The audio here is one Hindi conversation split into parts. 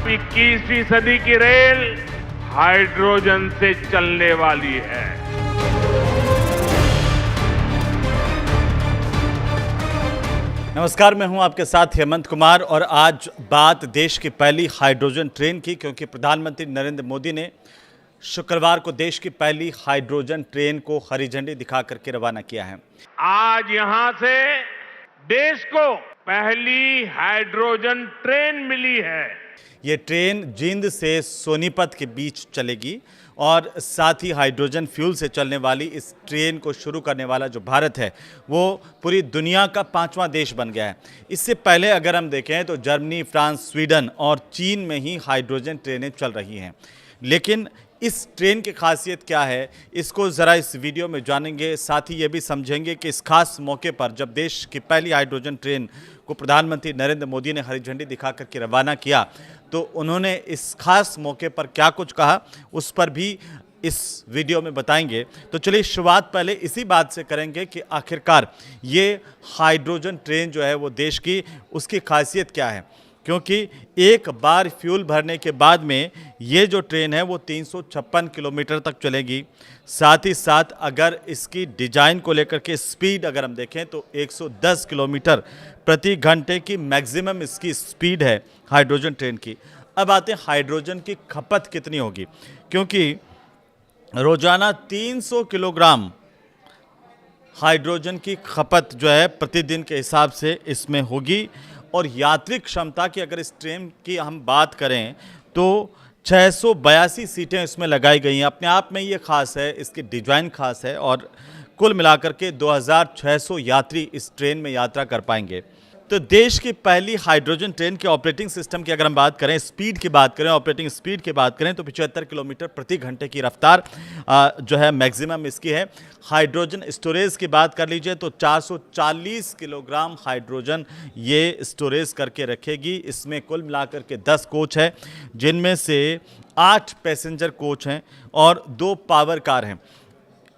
अब 21वीं सदी की रेल हाइड्रोजन से चलने वाली है। नमस्कार, मैं हूं आपके साथ हेमंत कुमार और आज बात देश की पहली हाइड्रोजन ट्रेन की, क्योंकि प्रधानमंत्री नरेंद्र मोदी ने शुक्रवार को देश की पहली हाइड्रोजन ट्रेन को हरी झंडी दिखा करके रवाना किया है। आज यहां से देश को पहली हाइड्रोजन ट्रेन मिली है। ये ट्रेन जींद से सोनीपत के बीच चलेगी और साथ ही हाइड्रोजन फ्यूल से चलने वाली इस ट्रेन को शुरू करने वाला जो भारत है वो पूरी दुनिया का 5वां देश बन गया है। इससे पहले अगर हम देखें तो जर्मनी, फ्रांस, स्वीडन और चीन में ही हाइड्रोजन ट्रेनें चल रही हैं। लेकिन इस ट्रेन की खासियत क्या है, इसको ज़रा इस वीडियो में जानेंगे। साथ ही ये भी समझेंगे कि इस खास मौके पर जब देश की पहली हाइड्रोजन ट्रेन को प्रधानमंत्री नरेंद्र मोदी ने हरी झंडी दिखा करके रवाना किया तो उन्होंने इस खास मौके पर क्या कुछ कहा, उस पर भी इस वीडियो में बताएंगे। तो चलिए शुरुआत पहले इसी बात से करेंगे कि आखिरकार ये हाइड्रोजन ट्रेन जो है वो देश की, उसकी खासियत क्या है। क्योंकि एक बार फ्यूल भरने के बाद में ये जो ट्रेन है वो 356 किलोमीटर तक चलेगी। साथ ही साथ अगर इसकी डिज़ाइन को लेकर के स्पीड अगर हम देखें तो 110 किलोमीटर प्रति घंटे की मैक्सिमम इसकी स्पीड है हाइड्रोजन ट्रेन की। अब आते हैं हाइड्रोजन की खपत कितनी होगी, क्योंकि रोज़ाना 300 किलोग्राम हाइड्रोजन की खपत जो है प्रतिदिन के हिसाब से इसमें होगी। और यात्री क्षमता की अगर इस ट्रेन की हम बात करें तो 682 सीटें इसमें लगाई गई हैं। अपने आप में ये खास है, इसकी डिज़ाइन खास है और कुल मिलाकर के 2600 यात्री इस ट्रेन में यात्रा कर पाएंगे। तो देश की पहली हाइड्रोजन ट्रेन के ऑपरेटिंग सिस्टम की अगर हम बात करें, स्पीड की बात करें, ऑपरेटिंग स्पीड की बात करें तो 75 किलोमीटर प्रति घंटे की रफ्तार जो है मैक्सिमम इसकी है। हाइड्रोजन स्टोरेज की बात कर लीजिए तो 440 किलोग्राम हाइड्रोजन ये स्टोरेज करके रखेगी। इसमें कुल मिलाकर के 10 कोच है, जिनमें से 8 पैसेंजर कोच हैं और 2 पावर कार हैं।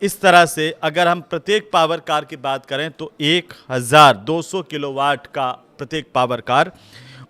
इस तरह से अगर हम प्रत्येक पावर कार की बात करें तो 1200 किलोवाट का प्रत्येक पावर कार,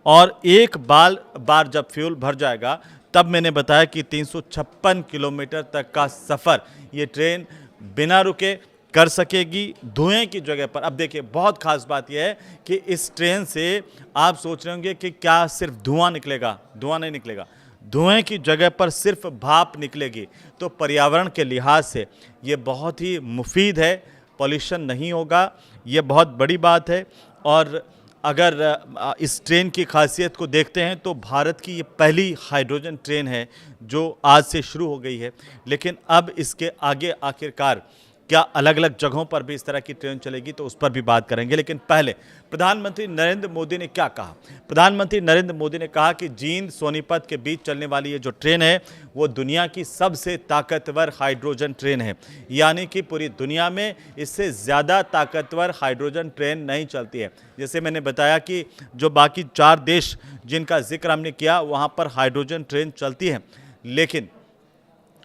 और एक बार जब फ्यूल भर जाएगा तब मैंने बताया कि 356 किलोमीटर तक का सफ़र ये ट्रेन बिना रुके कर सकेगी धुएं की जगह पर। अब देखिए बहुत खास बात यह है कि इस ट्रेन से आप सोच रहे होंगे कि क्या सिर्फ धुआं निकलेगा। धुआं नहीं निकलेगा, धुएं की जगह पर सिर्फ भाप निकलेगी। तो पर्यावरण के लिहाज से ये बहुत ही मुफीद है, पॉल्यूशन नहीं होगा, ये बहुत बड़ी बात है। और अगर इस ट्रेन की खासियत को देखते हैं तो भारत की ये पहली हाइड्रोजन ट्रेन है जो आज से शुरू हो गई है। लेकिन अब इसके आगे आखिरकार क्या अलग अलग जगहों पर भी इस तरह की ट्रेन चलेगी तो उस पर भी बात करेंगे। लेकिन पहले प्रधानमंत्री नरेंद्र मोदी ने क्या कहा। प्रधानमंत्री नरेंद्र मोदी ने कहा कि जींद सोनीपत के बीच चलने वाली ये जो ट्रेन है वो दुनिया की सबसे ताकतवर हाइड्रोजन ट्रेन है। यानी कि पूरी दुनिया में इससे ज़्यादा ताकतवर हाइड्रोजन ट्रेन नहीं चलती है। जैसे मैंने बताया कि जो बाकी 4 देश जिनका जिक्र हमने किया वहाँ पर हाइड्रोजन ट्रेन चलती है, लेकिन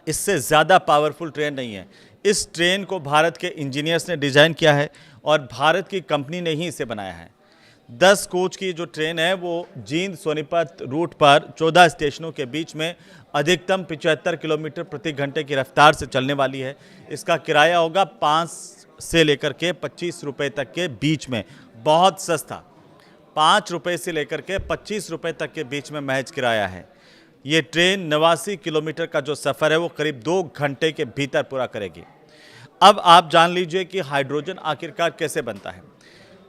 इससे ज़्यादा पावरफुल ट्रेन नहीं है। इस ट्रेन को भारत के इंजीनियर्स ने डिज़ाइन किया है और भारत की कंपनी ने ही इसे बनाया है। 10 कोच की जो ट्रेन है वो जींद सोनीपत रूट पर 14 स्टेशनों के बीच में अधिकतम 75 किलोमीटर प्रति घंटे की रफ्तार से चलने वाली है। इसका किराया होगा 5 से लेकर के 25 रुपये तक के बीच में, बहुत सस्ता। 5 रुपये से लेकर के 25 रुपये तक के बीच में महज किराया है। ये ट्रेन 89 किलोमीटर का जो सफ़र है वो करीब 2 घंटे के भीतर पूरा करेगी। अब आप जान लीजिए कि हाइड्रोजन आखिरकार कैसे बनता है।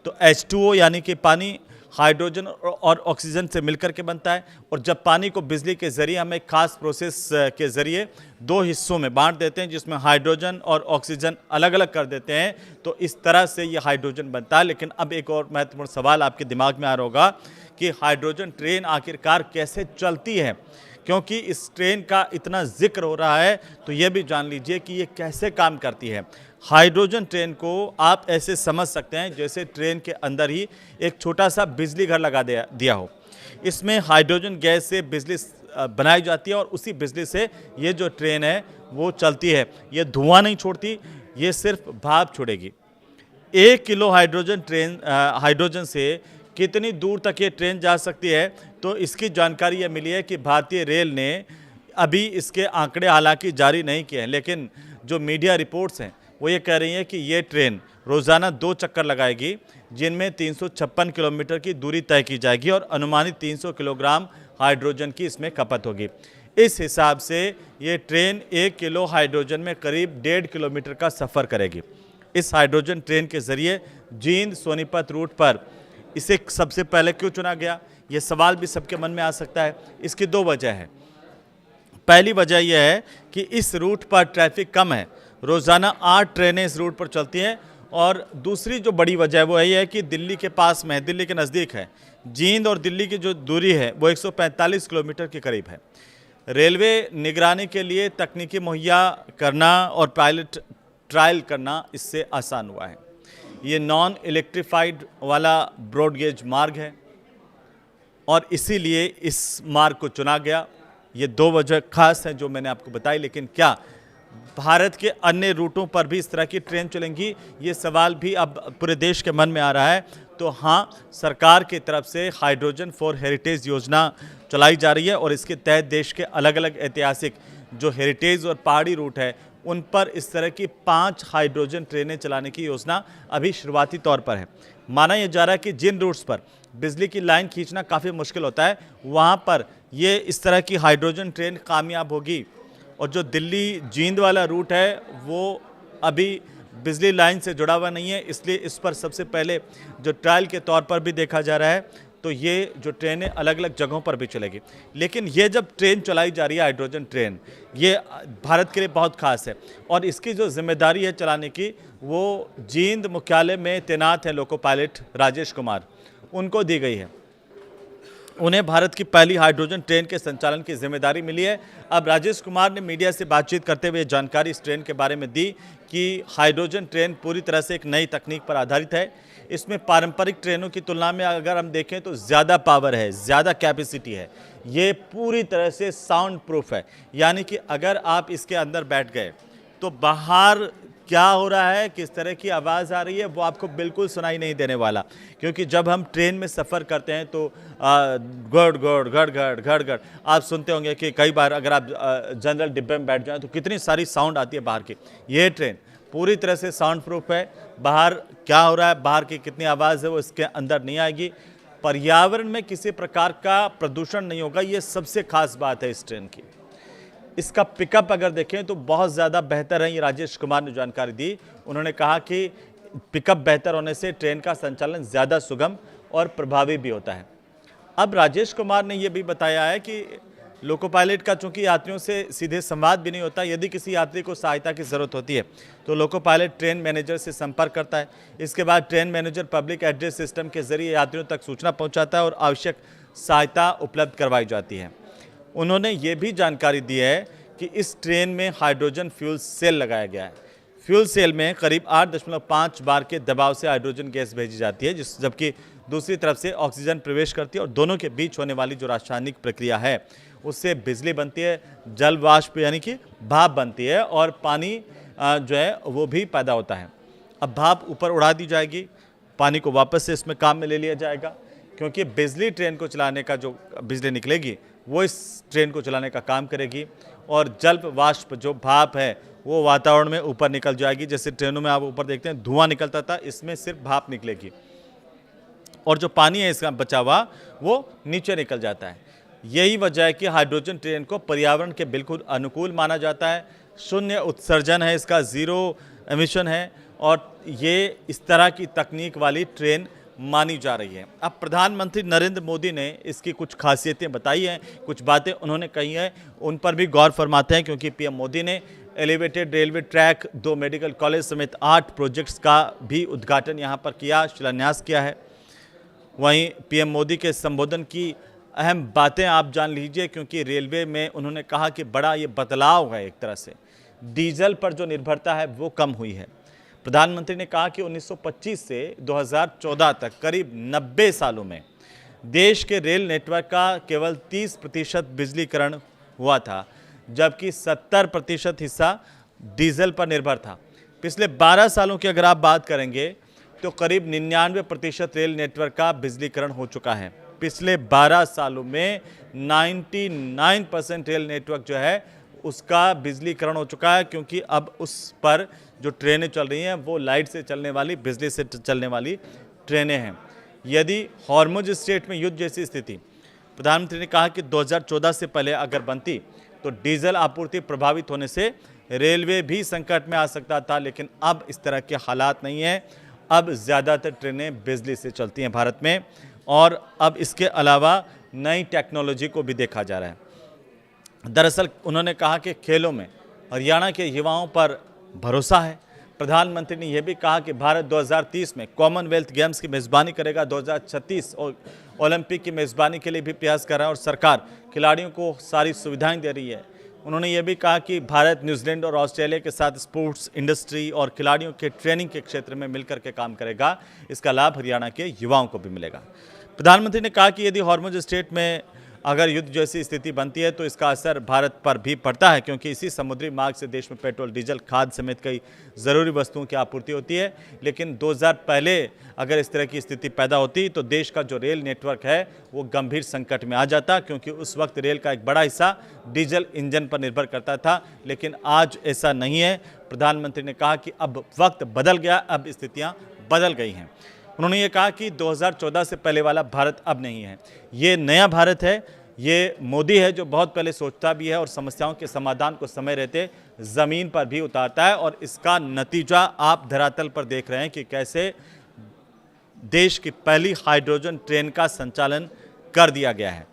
तो H2O यानी कि पानी हाइड्रोजन और ऑक्सीजन से मिलकर के बनता है, और जब पानी को बिजली के ज़रिए हम एक खास प्रोसेस के ज़रिए 2 हिस्सों में बांट देते हैं जिसमें हाइड्रोजन और ऑक्सीजन अलग अलग कर देते हैं, तो इस तरह से ये हाइड्रोजन बनता है। लेकिन अब एक और महत्वपूर्ण सवाल आपके दिमाग में आ रहा होगा कि हाइड्रोजन ट्रेन आखिरकार कैसे चलती है। क्योंकि इस ट्रेन का इतना जिक्र हो रहा है तो ये भी जान लीजिए कि ये कैसे काम करती है। हाइड्रोजन ट्रेन को आप ऐसे समझ सकते हैं जैसे ट्रेन के अंदर ही एक छोटा सा बिजली घर लगा दिया हो। इसमें हाइड्रोजन गैस से बिजली बनाई जाती है और उसी बिजली से ये जो ट्रेन है वो चलती है। ये धुआं नहीं छोड़ती, ये सिर्फ भाप छोड़ेगी। 1 किलो हाइड्रोजन से कितनी दूर तक ये ट्रेन जा सकती है, तो इसकी जानकारी ये मिली है कि भारतीय रेल ने अभी इसके आंकड़े हालांकि जारी नहीं किए हैं, लेकिन जो मीडिया रिपोर्ट्स हैं वो ये कह रही हैं कि ये ट्रेन रोज़ाना 2 चक्कर लगाएगी, जिनमें 356 किलोमीटर की दूरी तय की जाएगी और अनुमानित 300 किलोग्राम हाइड्रोजन की इसमें खपत होगी। इस हिसाब से ये ट्रेन 1 किलो हाइड्रोजन में करीब 1.5 किलोमीटर का सफ़र करेगी। इस हाइड्रोजन ट्रेन के ज़रिए जींद सोनीपत रूट पर इसे सबसे पहले क्यों चुना गया, ये सवाल भी सबके मन में आ सकता है। इसकी 2 वजह है। पहली वजह यह है कि इस रूट पर ट्रैफिक कम है, रोज़ाना 8 ट्रेनें इस रूट पर चलती हैं, और दूसरी जो बड़ी वजह है वो यही है कि दिल्ली के पास में है, दिल्ली के नज़दीक है। जींद और दिल्ली की जो दूरी है वो 145 किलोमीटर के करीब है। रेलवे निगरानी के लिए तकनीकी मुहैया करना और पायलट ट्रायल करना इससे आसान हुआ है। ये नॉन इलेक्ट्रीफाइड वाला ब्रॉडगेज मार्ग है और इसीलिए इस मार्ग को चुना गया। ये 2 वजह खास हैं जो मैंने आपको बताई, लेकिन क्या भारत के अन्य रूटों पर भी इस तरह की ट्रेन चलेंगी, ये सवाल भी अब पूरे देश के मन में आ रहा है। तो हाँ, सरकार की तरफ से हाइड्रोजन फॉर हेरिटेज योजना चलाई जा रही है और इसके तहत देश के अलग अलग ऐतिहासिक जो हेरिटेज और पहाड़ी रूट है उन पर इस तरह की 5 हाइड्रोजन ट्रेनें चलाने की योजना अभी शुरुआती तौर पर है। माना यह जा रहा है कि जिन रूट्स पर बिजली की लाइन खींचना काफ़ी मुश्किल होता है, वहाँ पर ये इस तरह की हाइड्रोजन ट्रेन कामयाब होगी। और जो दिल्ली जींद वाला रूट है वो अभी बिजली लाइन से जुड़ा हुआ नहीं है, इसलिए इस पर सबसे पहले जो ट्रायल के तौर पर भी देखा जा रहा है। तो ये जो ट्रेनें अलग अलग जगहों पर भी चलेगी, लेकिन ये जब ट्रेन चलाई जा रही है हाइड्रोजन ट्रेन, ये भारत के लिए बहुत खास है और इसकी जो जिम्मेदारी है चलाने की वो जींद मुख्यालय में तैनात है लोको पायलट राजेश कुमार, उनको दी गई है। उन्हें भारत की पहली हाइड्रोजन ट्रेन के संचालन की जिम्मेदारी मिली है। अब राजेश कुमार ने मीडिया से बातचीत करते हुए जानकारी इस ट्रेन के बारे में दी कि हाइड्रोजन ट्रेन पूरी तरह से एक नई तकनीक पर आधारित है। इसमें पारंपरिक ट्रेनों की तुलना में अगर हम देखें तो ज़्यादा पावर है, ज़्यादा कैपेसिटी है। ये पूरी तरह से साउंड प्रूफ है, यानी कि अगर आप इसके अंदर बैठ गए तो बाहर क्या हो रहा है, किस तरह की आवाज़ आ रही है, वो आपको बिल्कुल सुनाई नहीं देने वाला। क्योंकि जब हम ट्रेन में सफ़र करते हैं तो गड़ गड़ गड़ गड़ गड़ गड़ आप सुनते होंगे कि कई बार अगर आप जनरल डिब्बे में बैठ जाएं तो कितनी सारी साउंड आती है बाहर की। ये ट्रेन पूरी तरह से साउंड प्रूफ है। बाहर क्या हो रहा है, बाहर की कितनी आवाज़ है वो इसके अंदर नहीं आएगी। पर्यावरण में किसी प्रकार का प्रदूषण नहीं होगा, ये सबसे खास बात है इस ट्रेन की। इसका पिकअप अगर देखें तो बहुत ज़्यादा बेहतर है, ये राजेश कुमार ने जानकारी दी। उन्होंने कहा कि पिकअप बेहतर होने से ट्रेन का संचालन ज़्यादा सुगम और प्रभावी भी होता है। अब राजेश कुमार ने यह भी बताया है कि लोको पायलट का चूंकि यात्रियों से सीधे संवाद भी नहीं होता, यदि किसी यात्री को सहायता की ज़रूरत होती है तो लोको पायलट ट्रेन मैनेजर से संपर्क करता है। इसके बाद train manager public address system के जरिए यात्रियों तक सूचना पहुँचाता है और आवश्यक सहायता उपलब्ध करवाई जाती है। उन्होंने ये भी जानकारी दी है कि इस ट्रेन में हाइड्रोजन फ्यूल सेल लगाया गया है। फ्यूल सेल में करीब 8.5 बार के दबाव से हाइड्रोजन गैस भेजी जाती है, जबकि दूसरी तरफ से ऑक्सीजन प्रवेश करती है और दोनों के बीच होने वाली जो रासायनिक प्रक्रिया है उससे बिजली बनती है, जल वाष्प यानी कि भाप बनती है और पानी जो है वो भी पैदा होता है। अब भाप ऊपर उड़ा दी जाएगी, पानी को वापस से इसमें काम में ले लिया जाएगा, क्योंकि बिजली ट्रेन को चलाने का जो बिजली निकलेगी वो इस ट्रेन को चलाने का काम करेगी और जल वाष्प जो भाप है वो वातावरण में ऊपर निकल जाएगी। जैसे ट्रेनों में आप ऊपर देखते हैं धुआं निकलता था, इसमें सिर्फ भाप निकलेगी और जो पानी है इसका बचा हुआ वो नीचे निकल जाता है। यही वजह है कि हाइड्रोजन ट्रेन को पर्यावरण के बिल्कुल अनुकूल माना जाता है। शून्य उत्सर्जन है इसका, ज़ीरो एमिशन है और ये इस तरह की तकनीक वाली ट्रेन मानी जा रही है। अब प्रधानमंत्री नरेंद्र मोदी ने इसकी कुछ खासियतें बताई हैं, कुछ बातें उन्होंने कही हैं, उन पर भी गौर फरमाते हैं, क्योंकि पीएम मोदी ने elevated railway track, 2 medical college समेत 8 प्रोजेक्ट्स का भी उद्घाटन यहाँ पर किया, शिलान्यास किया है। वहीं पीएम मोदी के संबोधन की अहम बातें आप जान लीजिए, क्योंकि रेलवे में उन्होंने कहा कि बड़ा ये बदलाव है, एक तरह से डीजल पर जो निर्भरता है वो कम हुई है। प्रधानमंत्री ने कहा कि 1925 से 2014 तक करीब 90 सालों में देश के रेल नेटवर्क का केवल 30% बिजलीकरण हुआ था, जबकि 70% हिस्सा डीजल पर निर्भर था। पिछले 12 सालों की अगर आप बात करेंगे तो करीब 99% रेल नेटवर्क का बिजलीकरण हो चुका है। पिछले 12 सालों में 99% रेल नेटवर्क जो है उसका बिजलीकरण हो चुका है, क्योंकि अब उस पर जो ट्रेनें चल रही हैं वो लाइट से चलने वाली, बिजली से चलने वाली ट्रेनें हैं। यदि हॉर्मुज स्ट्रेट में युद्ध जैसी स्थिति, प्रधानमंत्री ने कहा कि 2014 से पहले अगर बनती तो डीजल आपूर्ति प्रभावित होने से रेलवे भी संकट में आ सकता था, लेकिन अब इस तरह के हालात नहीं हैं। अब ज़्यादातर ट्रेनें बिजली से चलती हैं भारत में, और अब इसके अलावा नई टेक्नोलॉजी को भी देखा जा रहा है। दरअसल उन्होंने कहा कि खेलों में हरियाणा के युवाओं पर भरोसा है। प्रधानमंत्री ने यह भी कहा कि भारत 2030 में कॉमनवेल्थ गेम्स की मेज़बानी करेगा, 2036 और ओलंपिक की मेज़बानी के लिए भी प्रयास कर रहा है और सरकार खिलाड़ियों को सारी सुविधाएं दे रही है। उन्होंने ये भी कहा कि भारत न्यूजीलैंड और ऑस्ट्रेलिया के साथ स्पोर्ट्स इंडस्ट्री और खिलाड़ियों के ट्रेनिंग के क्षेत्र में मिलकर के काम करेगा। इसका लाभ हरियाणा के युवाओं को भी मिलेगा। प्रधानमंत्री ने कहा कि यदि हॉर्मुज स्ट्रेट में अगर युद्ध जैसी स्थिति बनती है तो इसका असर भारत पर भी पड़ता है, क्योंकि इसी समुद्री मार्ग से देश में पेट्रोल, डीजल, खाद समेत कई ज़रूरी वस्तुओं की आपूर्ति होती है। लेकिन 2000 पहले अगर इस तरह की स्थिति पैदा होती तो देश का जो रेल नेटवर्क है वो गंभीर संकट में आ जाता, क्योंकि उस वक्त रेल का एक बड़ा हिस्सा डीजल इंजन पर निर्भर करता था। लेकिन आज ऐसा नहीं है। प्रधानमंत्री ने कहा कि अब वक्त बदल गया, अब स्थितियाँ बदल गई हैं। उन्होंने ये कहा कि 2014 से पहले वाला भारत अब नहीं है, ये नया भारत है। ये मोदी है जो बहुत पहले सोचता भी है और समस्याओं के समाधान को समय रहते ज़मीन पर भी उतारता है, और इसका नतीजा आप धरातल पर देख रहे हैं कि कैसे देश की पहली हाइड्रोजन ट्रेन का संचालन कर दिया गया है।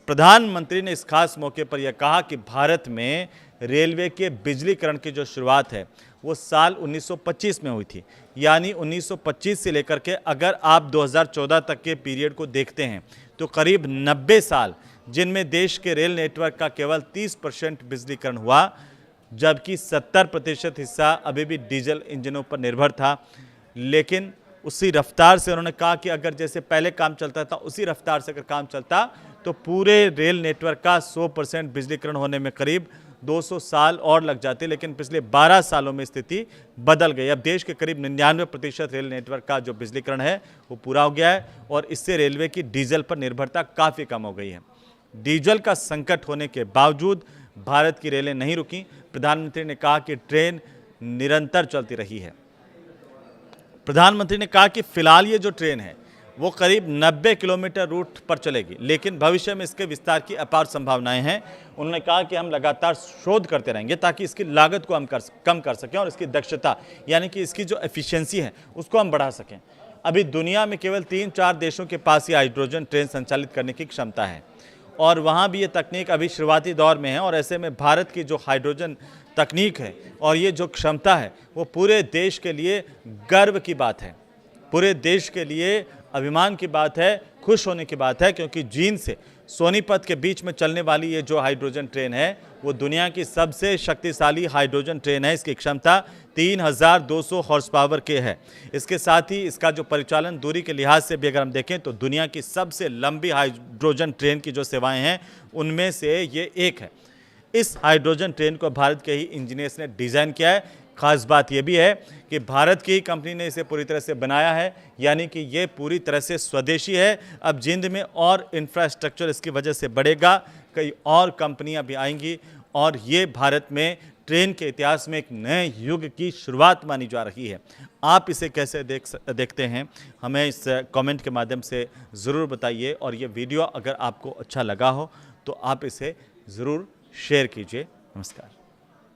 प्रधानमंत्री ने इस खास मौके पर यह कहा कि भारत में रेलवे के बिजलीकरण की जो शुरुआत है वो साल 1925 में हुई थी। यानी 1925 से लेकर के अगर आप 2014 तक के पीरियड को देखते हैं तो करीब 90 साल, जिनमें देश के रेल नेटवर्क का केवल 30% बिजलीकरण हुआ, जबकि 70% हिस्सा अभी भी डीजल इंजनों पर निर्भर था। लेकिन उसी रफ्तार से उन्होंने कहा कि अगर जैसे पहले काम चलता था उसी रफ्तार से अगर काम चलता तो पूरे रेल नेटवर्क का 100% बिजलीकरण होने में करीब 200 साल और लग जाते। लेकिन पिछले 12 सालों में स्थिति बदल गई। अब देश के करीब 99% रेल नेटवर्क का जो बिजलीकरण है वो पूरा हो गया है, और इससे रेलवे की डीजल पर निर्भरता काफ़ी कम हो गई है। डीजल का संकट होने के बावजूद भारत की रेलें नहीं रुकी। प्रधानमंत्री ने कहा कि ट्रेन निरंतर चलती रही है। प्रधानमंत्री ने कहा कि फिलहाल ये जो ट्रेन है वो करीब 90 किलोमीटर रूट पर चलेगी, लेकिन भविष्य में इसके विस्तार की अपार संभावनाएं हैं। उन्होंने कहा कि हम लगातार शोध करते रहेंगे ताकि इसकी लागत को हम कम कर सकें और इसकी दक्षता यानी कि इसकी जो एफिशिएंसी है उसको हम बढ़ा सकें। अभी दुनिया में केवल 3-4 देशों के पास ये हाइड्रोजन ट्रेन संचालित करने की क्षमता है, और वहाँ भी ये तकनीक अभी शुरुआती दौर में है। और ऐसे में भारत की जो हाइड्रोजन तकनीक है और ये जो क्षमता है वो पूरे देश के लिए गर्व की बात है, पूरे देश के लिए अभिमान की बात है, खुश होने की बात है, क्योंकि जींद से सोनीपत के बीच में चलने वाली ये जो हाइड्रोजन ट्रेन है वो दुनिया की सबसे शक्तिशाली हाइड्रोजन ट्रेन है। इसकी क्षमता 3200 हॉर्स पावर के है। इसके साथ ही इसका जो परिचालन दूरी के लिहाज से भी अगर हम देखें तो दुनिया की सबसे लंबी हाइड्रोजन ट्रेन की जो सेवाएं हैं उनमें से ये एक है। इस हाइड्रोजन ट्रेन को भारत के ही इंजीनियर्स ने डिज़ाइन किया है। खास बात यह भी है कि भारत की ही कंपनी ने इसे पूरी तरह से बनाया है, यानी कि ये पूरी तरह से स्वदेशी है। अब जींद में और इंफ्रास्ट्रक्चर इसकी वजह से बढ़ेगा, कई और कंपनियां भी आएंगी, और ये भारत में ट्रेन के इतिहास में एक नए युग की शुरुआत मानी जा रही है। आप इसे कैसे देखते हैं, हमें इस कमेंट के माध्यम से ज़रूर बताइए, और ये वीडियो अगर आपको अच्छा लगा हो तो आप इसे ज़रूर शेयर कीजिए। नमस्कार।